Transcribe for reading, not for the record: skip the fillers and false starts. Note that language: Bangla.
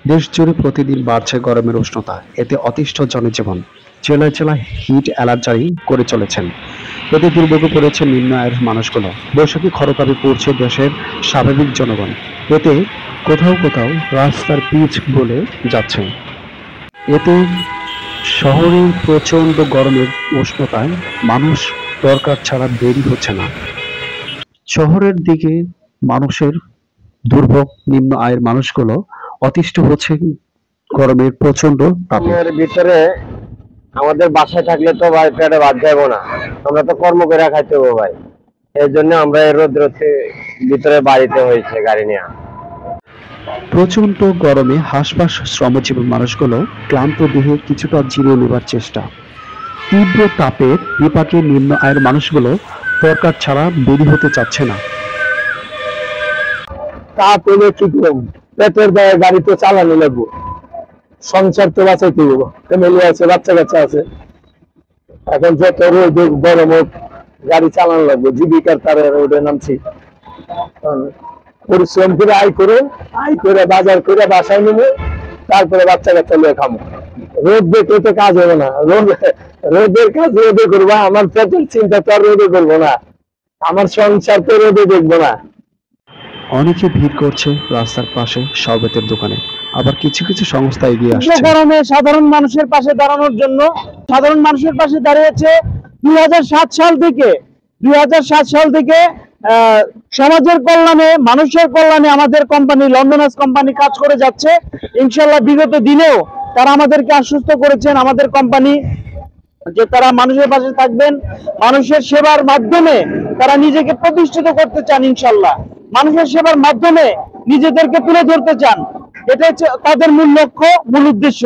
দেশ জুড়ে প্রতিদিন বাড়ছে গরমের উষ্ণতা, এতে অতিষ্ঠ জনজীবন। জেলায় জেলায় হিট অ্যালার্ট করে চলেছেন। এতে দুর্ভোগে পড়েছে নিম্ন আয়ের মানুষগুলো। বৈশাখী খরতাপে পড়ছে দেশের স্বাভাবিক জনগণ। এতে কোথাও কোথাও রাস্তার পিচ গলে যাচ্ছে। এতে শহরের প্রচন্ড গরমের উষ্ণতায় মানুষ দরকার ছাড়া বেরই হচ্ছে না। শহরের দিকে মানুষের দুর্ভোগ, নিম্ন আয়ের মানুষগুলো অতিষ্ঠ হচ্ছে গরমের প্রচন্ড তাপে। এর ভিতরে আমাদের বাসায় থাকলে তো ভাই পেটে ভাত যাবো না, আমরা তো কর্ম করে খাইতে হবো ভাই। এই জন্য আমরা এই রোদ্রের ভিতরে বাড়িতে হয়েছে গাড়ি নিয়ে। প্রচন্ড গরমে হাঁসফাঁস শ্রমজীবী মানুষগুলো ক্লান্ত দেহে কিছুটা জিরিয়ে নেবার চেষ্টা। তীব্র তাপের বিপাকে নিম্ন আয়ের মানুষগুলো দরকার ছাড়া বেরি হতে চাচ্ছে না। তা পেলে কি করব, পেটের দায়ে গাড়ি তো চালানো লাগবো, সংসার তো বাঁচাইতে হবো, ফ্যামিলি আছে, বাচ্চা কাচ্চা আছে। এখন যত রোদ হোক, গরম হোক, গাড়ি চালানো লাগবে, জীবিকার তারে রোডে নামছি। কারণ পরিশ্রম করে আয় করে বাজার করে বাসায় নেবো, তারপরে বাচ্চা কাচ্চা নিয়ে খাবো। রোদ দেখলে তো কাজ হবে না, রোদের কাজ রোদে করবো, আমার পেটের চিন্তা তো আর রোদে করবো না, আমার সংসার তো রোদে দেখবো না। অনেকে ভিড় করছে রাস্তার পাশে শরবতের দোকানে, আবার কিছু কিছু সংস্থা এগিয়ে আসছে। গরমে সাধারণ মানুষের পাশে দাঁড়ানোর জন্য সাধারণ মানুষের পাশে দাঁড়িয়েছে 2007 সাল থেকে। 2007 সাল থেকে সমাজের কল্যাণে, মানুষের কল্যাণে আমাদের কোম্পানি লন্ডনাস কোম্পানি কাজ করে যাচ্ছে। ইনশাল্লাহ বিগত দিনেও তারা আমাদেরকে আশ্বস্ত করেছেন, আমাদের কোম্পানি, যে তারা মানুষের পাশে থাকবেন, মানুষের সেবার মাধ্যমে তারা নিজেকে প্রতিষ্ঠিত করতে চান। ইনশাল্লাহ মানুষের সেবার মাধ্যমে নিজেদেরকে তুলে ধরতে চান, এটা হচ্ছে তাদের মূল লক্ষ্য, মূল উদ্দেশ্য।